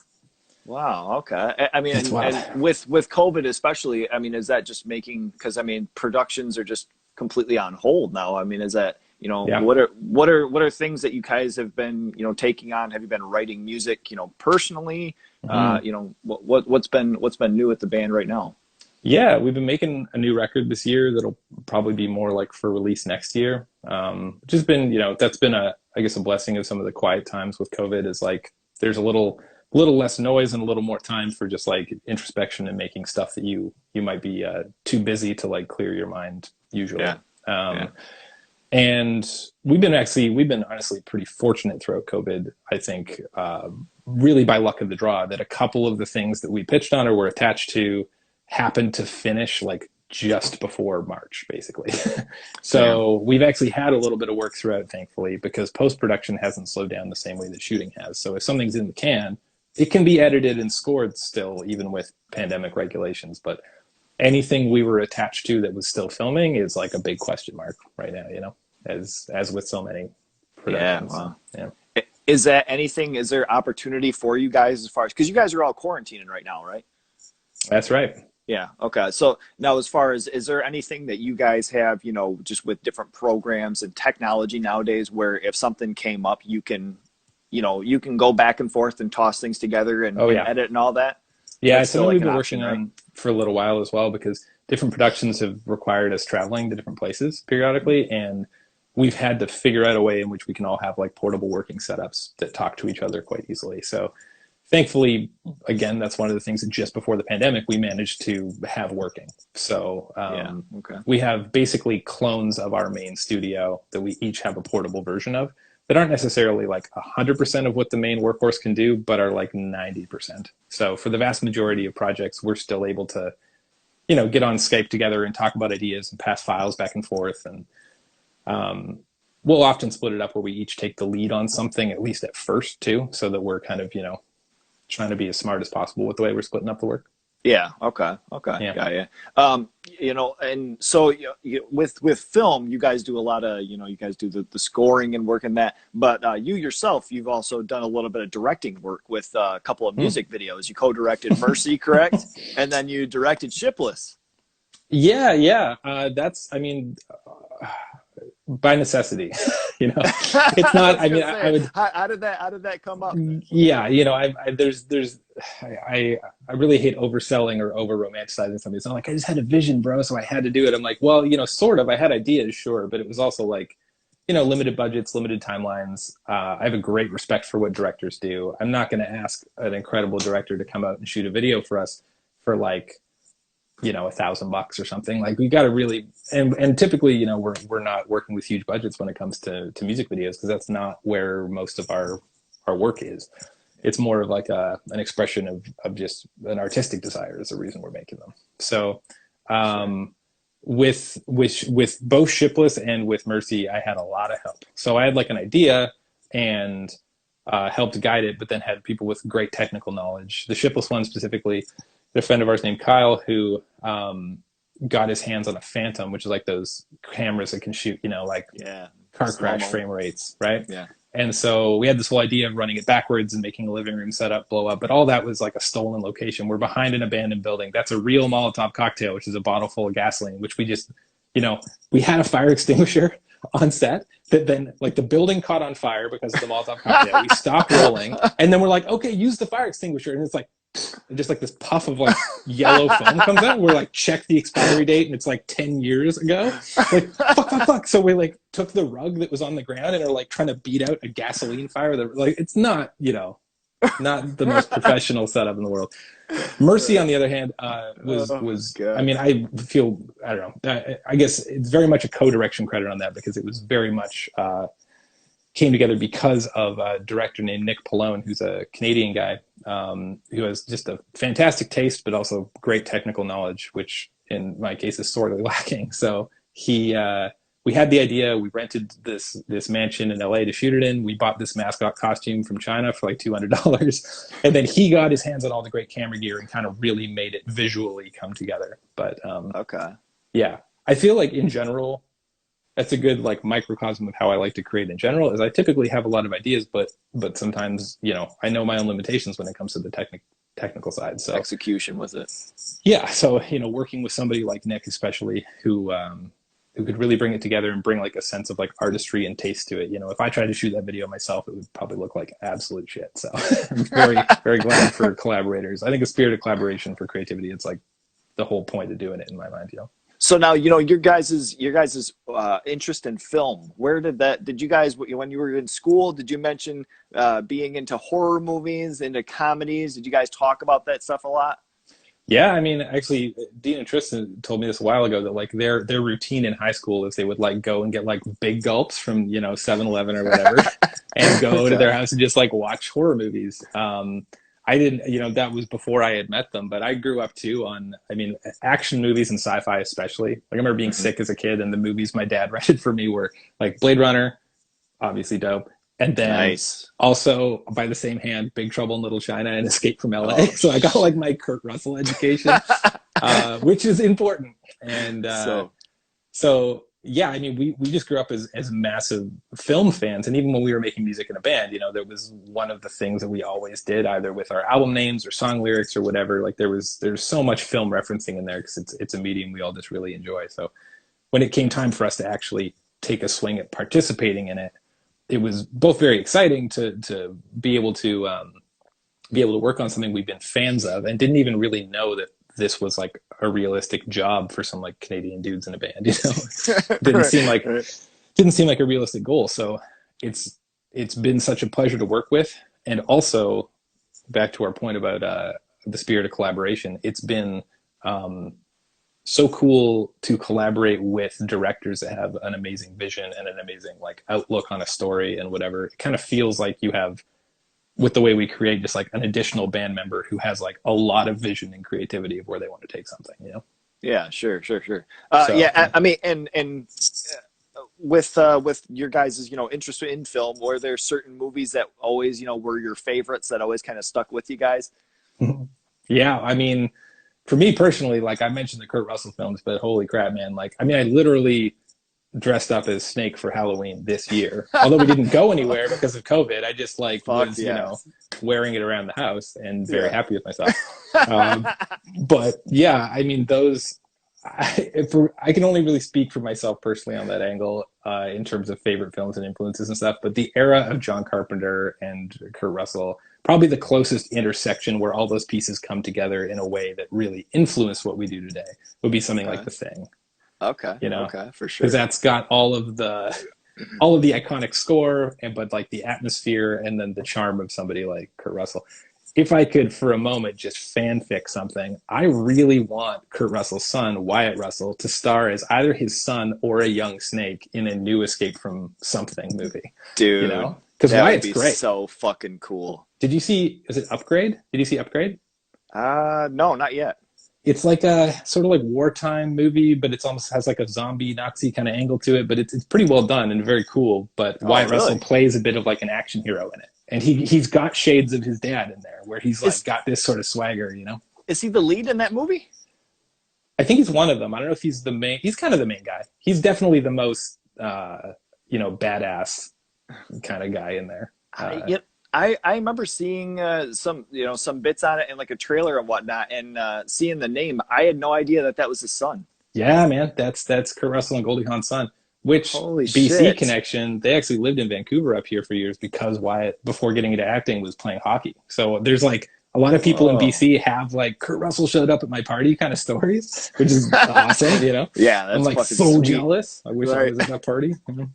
Wow. Okay. I mean, and with COVID especially, I mean, is that just making, because I mean, productions are just completely on hold now. I mean, is that, what are things that you guys have been, taking on? Have you been writing music, personally? What's been new with the band right now? Yeah, we've been making a new record this year that'll probably be more like for release next year. Which has been, that's been I guess a blessing of some of the quiet times with COVID, is like there's a little less noise and a little more time for just like introspection and making stuff that you might be too busy to like clear your mind usually. And we've been honestly pretty fortunate throughout COVID, I think, really by luck of the draw, that a couple of the things that we pitched on or were attached to happened to finish like just before March, basically. So we've actually had a little bit of work throughout, thankfully, because post-production hasn't slowed down the same way that shooting has. So if something's in the can, it can be edited and scored still, even with pandemic regulations. But anything we were attached to that was still filming is like a big question mark right now, as with so many productions. Yeah. Is there opportunity for you guys as far as, because you guys are all quarantining right now, right? That's right. Yeah. Okay. So now, as far as, is there anything that you guys have, just with different programs and technology nowadays, where if something came up, you can go back and forth and toss things together and edit and all that? Yeah, That's it's still something like we've an been option, working right? on for a little while as well because different productions have required us traveling to different places periodically, and we've had to figure out a way in which we can all have like portable working setups that talk to each other quite easily. So thankfully, again, that's one of the things that just before the pandemic we managed to have working. So Yeah. Okay. we have basically clones of our main studio that we each have a portable version of that aren't necessarily like 100% of what the main workhorse can do, but are like 90%. So for the vast majority of projects, we're still able to, get on Skype together and talk about ideas and pass files back and forth. And we'll often split it up where we each take the lead on something, at least at first too, so that we're kind of, trying to be as smart as possible with the way we're splitting up the work. Yeah. Okay. Okay. Yeah. Got you. And so with film, you guys do a lot of, you guys do the scoring and work in that. But you yourself, you've also done a little bit of directing work with a couple of music videos. You co-directed Mercy, correct? And then you directed Shipless. Yeah, yeah. By necessity, it's not. I mean, I would. How did that come up? Yeah, I really hate overselling or over romanticizing something. It's not like I just had a vision, bro, so I had to do it. I'm like, well, sort of. I had ideas, sure, but it was also like, limited budgets, limited timelines. I have a great respect for what directors do. I'm not going to ask an incredible director to come out and shoot a video for us for like, $1,000 or something. Like we got to really, and typically, we're not working with huge budgets when it comes to music videos because that's not where most of our work is. It's more of like an expression of just an artistic desire is the reason we're making them. So with both Shipless and with Mercy, I had a lot of help. So I had like an idea and helped guide it, but then had people with great technical knowledge. The Shipless one specifically, a friend of ours named Kyle who got his hands on a Phantom, which is like those cameras that can shoot, car crash frame rates, right? Yeah. And so we had this whole idea of running it backwards and making a living room setup blow up, but all that was like a stolen location. We're behind an abandoned building. That's a real Molotov cocktail, which is a bottle full of gasoline, which we just, we had a fire extinguisher on set that then like the building caught on fire because of the Molotov cocktail. We stopped rolling and then we're like, okay, use the fire extinguisher. And it's like, just like this puff of like yellow foam comes out. We're like, check the expiry date and it's like 10 years ago. Like, fuck. So we like took the rug that was on the ground and are like trying to beat out a gasoline fire that like, it's not, not the most professional setup in the world. Mercy, on the other hand, was I mean, I don't know. I guess it's very much a co-direction credit on that because it was very much came together because of a director named Nick Pallone, who's a Canadian guy who has just a fantastic taste, but also great technical knowledge, which in my case is sorely lacking. So we had the idea, we rented this mansion in LA to shoot it in. We bought this mascot costume from China for like $200. And then he got his hands on all the great camera gear and kind of really made it visually come together. But okay. Yeah, I feel like in general, that's a good like microcosm of how I like to create in general is I typically have a lot of ideas, but sometimes, I know my own limitations when it comes to the technical side. So execution with it. Yeah. So, working with somebody like Nick, especially who could really bring it together and bring like a sense of like artistry and taste to it. If I tried to shoot that video myself, it would probably look like absolute shit. So I'm very, very glad for collaborators. I think a spirit of collaboration for creativity, it's like the whole point of doing it in my mind, So now, your guys' interest in film, where did you guys, when you were in school, did you mention being into horror movies, into comedies? Did you guys talk about that stuff a lot? Yeah, I mean, actually, Dean and Tristan told me this a while ago that like their routine in high school is they would like go and get like big gulps from 7-Eleven or whatever, and go to their house and just like watch horror movies. I didn't, that was before I had met them, but I grew up too on, action movies and sci-fi especially. Like I remember being sick as a kid, and the movies my dad rented for me were like Blade Runner, obviously dope. And then also by the same hand, Big Trouble in Little China and Escape from LA. So I got like my Kurt Russell education, which is important. And so yeah, we just grew up as massive film fans. And even when we were making music in a band, there was one of the things that we always did either with our album names or song lyrics or whatever. Like there's so much film referencing in there because it's a medium we all just really enjoy. So when it came time for us to actually take a swing at participating in it, it was both very exciting to be able to be able to work on something we've been fans of and didn't even really know that this was like a realistic job for some like Canadian dudes in a band, you know. didn't seem like didn't seem like a realistic goal. So it's been such a pleasure to work with. And also back to our point about the spirit of collaboration, it's been so cool to collaborate with directors that have an amazing vision and an amazing like outlook on a story and whatever. It kind of feels like you have, with the way we create, just like an additional band member who has like a lot of vision and creativity of where they want to take something, you know? Yeah, sure. I mean, and with your guys' interest in film, were there certain movies that always were your favorites that always kind of stuck with you guys? Yeah, I mean, for me personally, like I mentioned the Kurt Russell films, but holy crap, man! Like, I mean, I literally dressed up as Snake for Halloween this year. Although we didn't go anywhere because of COVID, I just like was wearing it around the house and very happy with myself. But yeah, I mean, those. I can only really speak for myself personally on that angle in terms of favorite films and influences and stuff. But the era of John Carpenter and Kurt Russell, probably the closest intersection where all those pieces come together in a way that really influenced what we do today, would be something like The Thing. Okay. You know, okay, for sure. Because that's got all of the iconic score, but like the atmosphere and then the charm of somebody like Kurt Russell. If I could, for a moment, just fanfic something, I really want Kurt Russell's son, Wyatt Russell, to star as either his son or a young Snake in a new Escape from Something movie. Dude, you know, because Wyatt's great. So fucking cool. Did you see? Is it Upgrade? Did you see Upgrade? No, not yet. It's like a sort of like wartime movie, but it's almost has like a zombie Nazi kind of angle to it. But it's pretty well done and very cool. But Wyatt Russell plays a bit of like an action hero in it. And he's got shades of his dad in there, where he's like got this sort of swagger, you know. Is he the lead in that movie? I think he's one of them. I don't know if he's the main. He's kind of the main guy. He's definitely the most, badass kind of guy in there. I remember seeing some bits on it and like a trailer and whatnot, and seeing the name. I had no idea that was his son. Yeah, man, that's Kurt Russell and Goldie Hawn's son. Which BC connection, they actually lived in Vancouver up here for years because Wyatt, before getting into acting, was playing hockey. So there's like a lot of people in BC have like Kurt Russell showed up at my party kind of stories, which is awesome, you know? Yeah, that's I'm like so sweet. Jealous. I wish I was at that party. You know?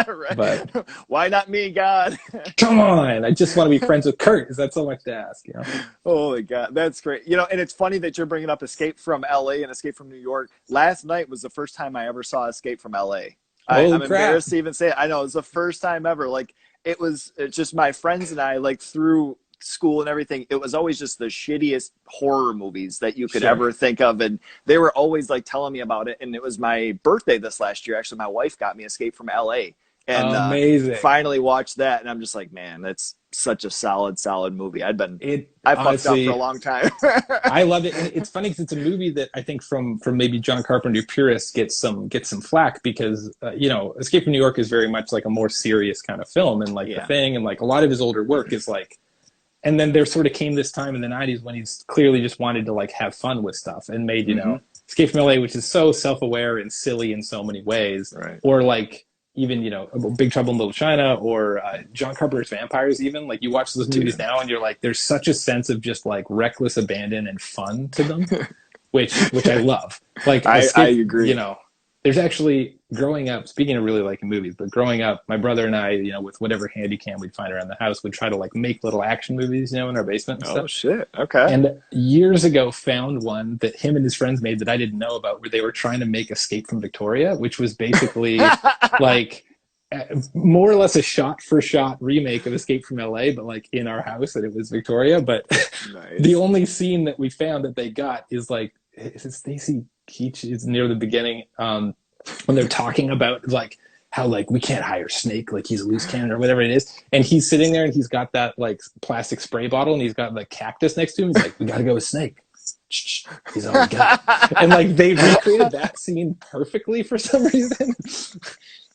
Right. But why not me, God? Come on, I just want to be friends with Kurt. Is that so much to ask? You know? Holy God, that's great. And it's funny that you're bringing up Escape from LA and Escape from New York. Last night was the first time I ever saw Escape from LA. I'm embarrassed to even say it. I know, it was the first time ever. Like, it's just my friends and I, like, through school and everything, it was always just the shittiest horror movies that you could ever think of, and they were always like telling me about it. And it was my birthday this last year. Actually, my wife got me Escape from LA, and amazing. Finally watched that, and I'm just like, man, that's such a solid movie. I fucked up for a long time. I love it. And it's funny because it's a movie that I think from maybe John Carpenter purists gets some flack because Escape from New York is very much like a more serious kind of film, and like The Thing and like a lot of his older work is like. And then there sort of came this time in the 90s when he's clearly just wanted to like have fun with stuff and made, Escape from LA, which is so self-aware and silly in so many ways. Right. Or like even, Big Trouble in Little China or John Carpenter's Vampires even. Like you watch those movies now and you're like, there's such a sense of just like reckless abandon and fun to them, which I love. Like I agree. There's actually, growing up, speaking of really liking movies, but growing up, my brother and I, with whatever handy cam we'd find around the house, would try to like make little action movies, in our basement and stuff. Oh, shit. Okay. And years ago found one that him and his friends made that I didn't know about, where they were trying to make Escape from Victoria, which was basically like more or less a shot-for-shot remake of Escape from LA, but like in our house, and it was Victoria. But nice. The only scene that we found that they got is like, is it Stacy Keach is near the beginning when they're talking about like how like we can't hire Snake, like he's a loose cannon or whatever it is, and he's sitting there and he's got that like plastic spray bottle and he's got the cactus next to him. He's like, we gotta go with Snake. He's already got it. And like they recreated that scene perfectly for some reason.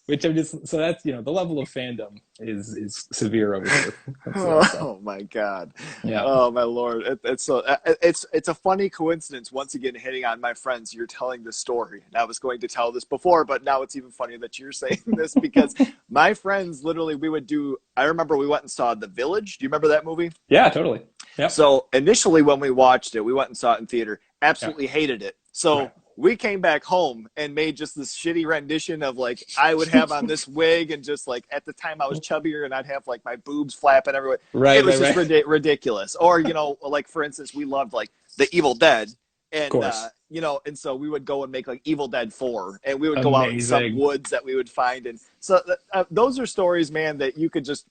Which I'm just so that's the level of fandom is severe over here. Oh my God. Yeah. Oh my Lord. It's a funny coincidence once again hitting on my friends. You're telling this story. And I was going to tell this before, but now it's even funnier that you're saying this because my friends literally I remember we went and saw The Village. Do you remember that movie? Yeah, totally. Yep. So initially when we watched it, we went and saw it in theater, absolutely hated it. So right. We came back home and made just this shitty rendition of like I would have on this wig and just like at the time I was chubbier and I'd have like my boobs flapping everywhere. Right, it was right, just ridiculous. Or like for instance, we loved like The Evil Dead, and and so we would go and make like Evil Dead 4, and we would go out in some woods that we would find, and so those are stories, man, that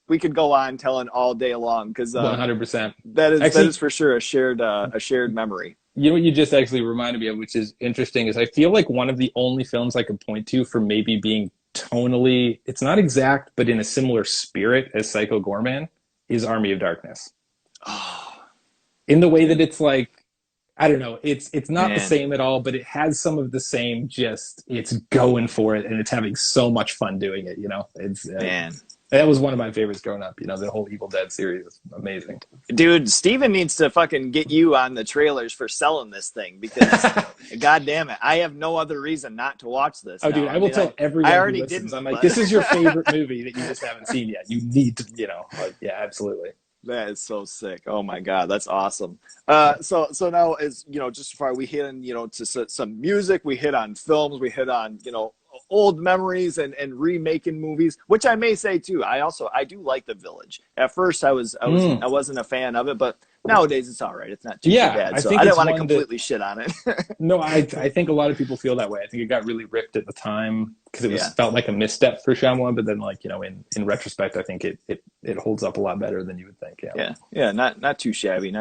we could go on telling all day long because 100%. That is for sure a shared memory. You know what you just actually reminded me of, which is interesting, is I feel like one of the only films I could point to for maybe being tonally, it's not exact, but in a similar spirit as Psycho Goreman, is Army of Darkness. Oh. In the way that it's like, I don't know, it's not the same at all, but it has some of the same, just it's going for it and it's having so much fun doing it, It's that was one of my favorites growing up. The whole Evil Dead series is amazing. Dude, Steven needs to fucking get you on the trailers for selling this thing because, God damn it, I have no other reason not to watch this. Oh, now. Dude, I will tell everyone who listens. I'm like, this is your favorite movie that you just haven't seen yet. You need to, yeah, absolutely. That is so sick. Oh my God, that's awesome. So now as just far we hit on to some music, we hit on films, we hit on old memories and remaking movies, which I may say too. I do like The Village. At first I wasn't a fan of it, but nowadays it's all right. It's not too bad. So I didn't want to completely shit on it. No, I think a lot of people feel that way. I think it got really ripped at the time because it felt like a misstep for Shyamalan, but then in retrospect, I think it holds up a lot better than you would think. Yeah. Not too shabby.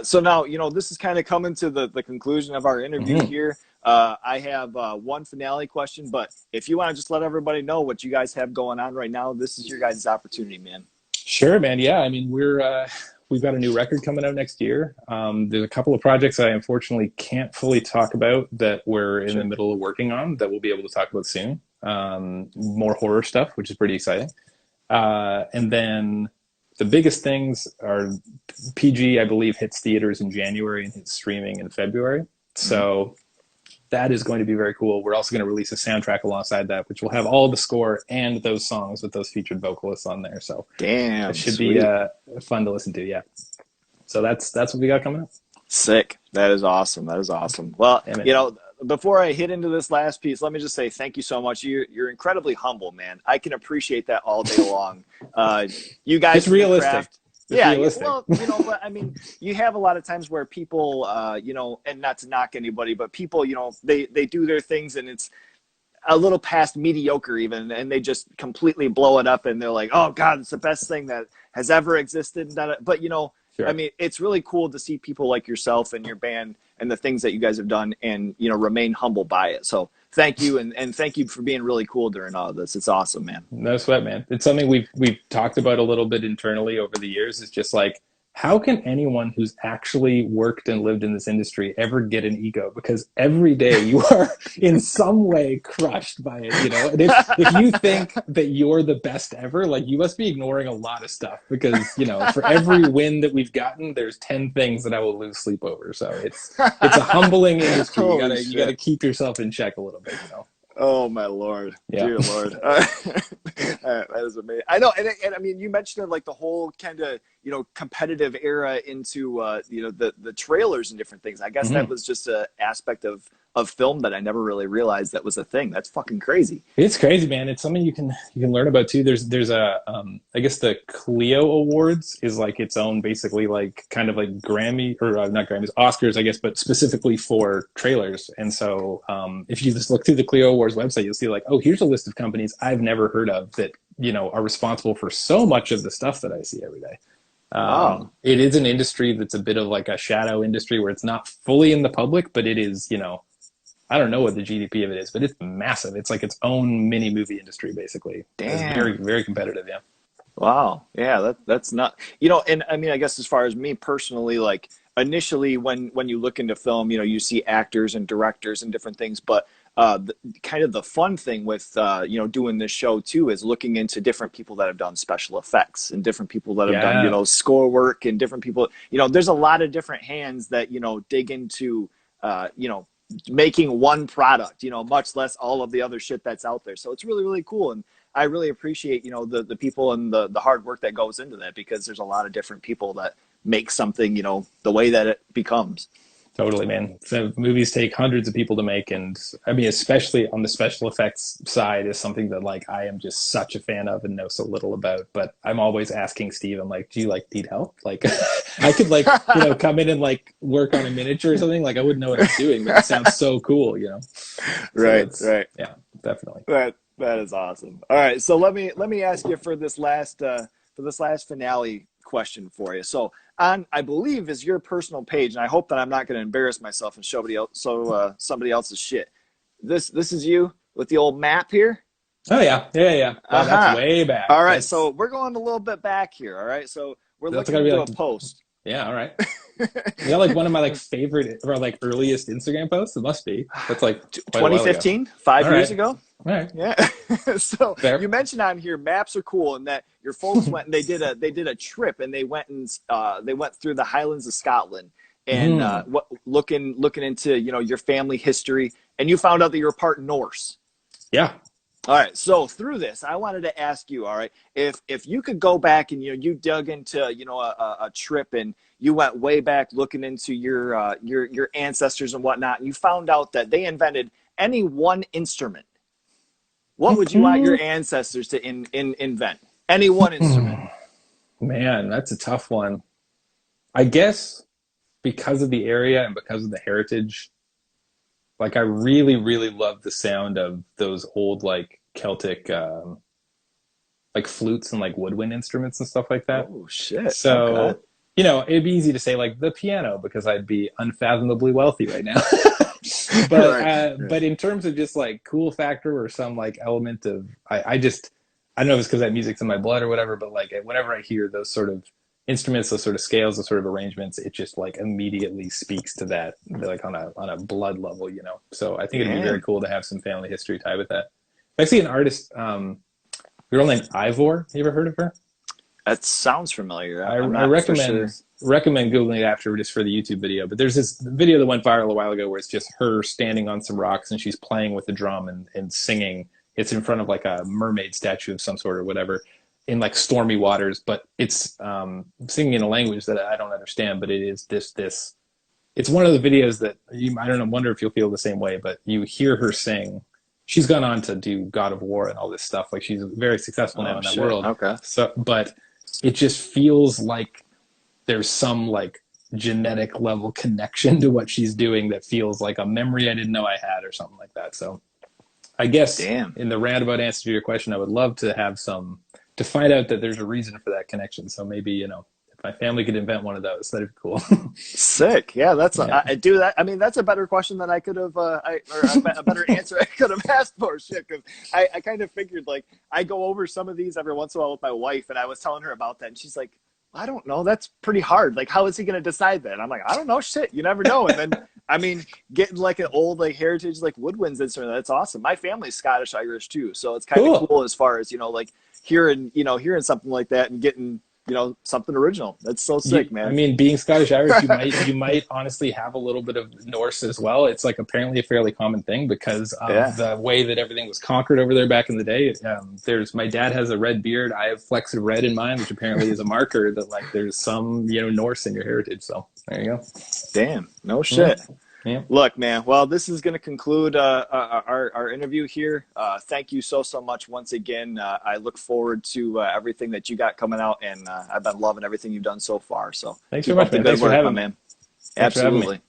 So now this is kind of coming to the conclusion of our interview here. I have one finale question, but if you want to just let everybody know what you guys have going on right now, this is your guys' opportunity, man. Sure, man. Yeah, I mean, we've got a new record coming out next year. There's a couple of projects I unfortunately can't fully talk about that we're in the middle of working on that we'll be able to talk about soon. More horror stuff, which is pretty exciting. And then the biggest things are PG, I believe, hits theaters in January and hits streaming in February. So that is going to be very cool. We're also going to release a soundtrack alongside that, which will have all the score and those songs with those featured vocalists on there. So damn, it should be fun to listen to. Yeah. So that's what we got coming up. Sick. That is awesome. Well, before I hit into this last piece, let me just say thank you so much. You're incredibly humble, man. I can appreciate that all day long. You guys, it's realistic. Well, but I mean, you have a lot of times where people, and not to knock anybody, but people, they do their things and it's a little past mediocre even, and they just completely blow it up and they're like, oh God, it's the best thing that has ever existed. But sure. I mean, it's really cool to see people like yourself and your band and the things that you guys have done and, remain humble by it. So thank you. And thank you for being really cool during all of this. It's awesome, man. No sweat, man. It's something we've talked about a little bit internally over the years. It's just like, how can anyone who's actually worked and lived in this industry ever get an ego? Because every day you are in some way crushed by it, And if you think that you're the best ever, like you must be ignoring a lot of stuff because, for every win that we've gotten, there's 10 things that I will lose sleep over. So it's a humbling industry. You gotta keep yourself in check a little bit, Oh my Lord, dear Lord, that is amazing. I know, and I mean, you mentioned like the whole kind of competitive era into the trailers and different things. I guess that was just an aspect of film that I never really realized that was a thing. That's fucking crazy. It's crazy, man. It's something you can learn about too. There's a I guess the Clio Awards is like its own basically like kind of like Grammy or not Grammys, Oscars, I guess, but specifically for trailers. And so if you just look through the Clio Awards website, you'll see like, oh, here's a list of companies I've never heard of that are responsible for so much of the stuff that I see every day. It is an industry that's a bit of like a shadow industry where it's not fully in the public, but it is, I don't know what the GDP of it is, but it's massive. It's like its own mini movie industry, basically. Damn. It's very, very competitive, yeah. Wow. Yeah, that's not, and I mean, I guess as far as me personally, like initially when you look into film, you see actors and directors and different things, but kind of the fun thing with doing this show too is looking into different people that have done special effects and different people that have done Yeah, score work and different people. There's a lot of different hands that dig into making one product. Much less all of the other shit that's out there. So it's really really cool, and I really appreciate the people and the hard work that goes into that, because there's a lot of different people that make something the way that it becomes. totally, man. So movies take hundreds of people to make, and I mean, especially on the special effects side, is something that like I am just such a fan of and know so little about. But I'm always asking Steve, I'm like, do you like need help? Like, I could like come in and like work on a miniature or something. Like, I wouldn't know what I'm doing, but it sounds so cool, Right, So right. yeah, definitely. That is awesome. All right, so let me ask you for this last finale question for you. So on, I believe, is your personal page, and I hope that I'm not going to embarrass myself and show somebody else's shit. This is you with the old map here. Oh yeah. Wow, that's way back. All right, so we're going a little bit back here. All right, so we're looking into a post. Yeah, all right. Is that like one of my like favorite or like earliest Instagram posts? It must be. That's like 2015, 5 years ago. All right. Yeah. So Fair. You mentioned on here maps are cool, and that your folks went and they did a trip, and they went through the Highlands of Scotland, and looking into your family history, and you found out that you're part Norse. Yeah. All right, so through this, I wanted to ask you, all right, if you could go back and you dug into a trip, and you went way back looking into your ancestors and whatnot, and you found out that they invented any one instrument, what would you want your ancestors to invent? Any one instrument? Man, that's a tough one. I guess because of the area and because of the heritage, like I really, really love the sound of those old like Celtic like flutes and like woodwind instruments and stuff like that. Oh shit. So, okay. It'd be easy to say like the piano because I'd be unfathomably wealthy right now. But Right. but in terms of just like cool factor or some like element of I don't know if it's because that music's in my blood or whatever, but like whenever I hear those sort of instruments, those sort of scales, those sort of arrangements, it just like immediately speaks to that like on a blood level. So I think it'd be very cool to have some family history tied with that. I see an artist, a girl named Ivor. You ever heard of her? That sounds familiar. I recommend Googling it after just for the YouTube video. But there's this video that went viral a while ago where it's just her standing on some rocks and she's playing with the drum and singing. It's in front of like a mermaid statue of some sort or whatever in like stormy waters. But it's singing in a language that I don't understand. But it is this. It's one of the videos that I don't know. Wonder if you'll feel the same way. But you hear her sing. She's gone on to do God of War and all this stuff. Like she's very successful now in that world. Okay. But it just feels like there's some like genetic level connection to what she's doing that feels like a memory I didn't know I had or something like that. So I guess in the roundabout answer to your question, I would love to have to find out that there's a reason for that connection. So maybe, if my family could invent one of those, that'd be cool. Sick. Yeah, I do that. I mean, that's a better question than I could have, or a better answer I could have asked for. Shit, because I kind of figured like I go over some of these every once in a while with my wife, and I was telling her about that, and she's like, I don't know. That's pretty hard. Like, how is he going to decide that? And I'm like, I don't know. Shit, you never know. And then, I mean, getting like an old like heritage like woodwinds instrument, that's awesome. My family's Scottish Irish too, so it's kind of cool as far as like hearing something like that and getting something original. That's so sick, man. I mean, being Scottish Irish, you might honestly have a little bit of Norse as well. It's like apparently a fairly common thing because of the way that everything was conquered over there back in the day. My dad has a red beard. I have flecks of red in mine, which apparently is a marker that like there's some Norse in your heritage. So there you go. Damn, no shit. Yeah. Look, man. Well, this is going to conclude our interview here. Thank you so much once again. I look forward to everything that you got coming out, and I've been loving everything you've done so far. So thanks so much, man. Thanks for having me, man. Absolutely.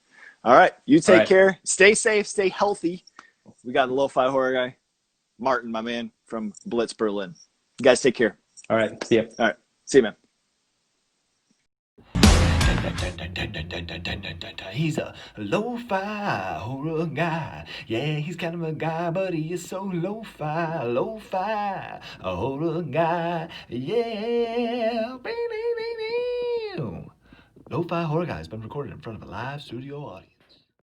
All right, you take care. Stay safe. Stay healthy. We got the Lo-Fi Horror Guy, Martin, my man from Blitz Berlin. You guys take care. All right. See ya. All right. See you, man. He's a lo-fi horror guy. Yeah, he's kind of a guy, but he is so lo-fi a horror guy. Yeah. Lo-fi horror guy has been recorded in front of a live studio audience.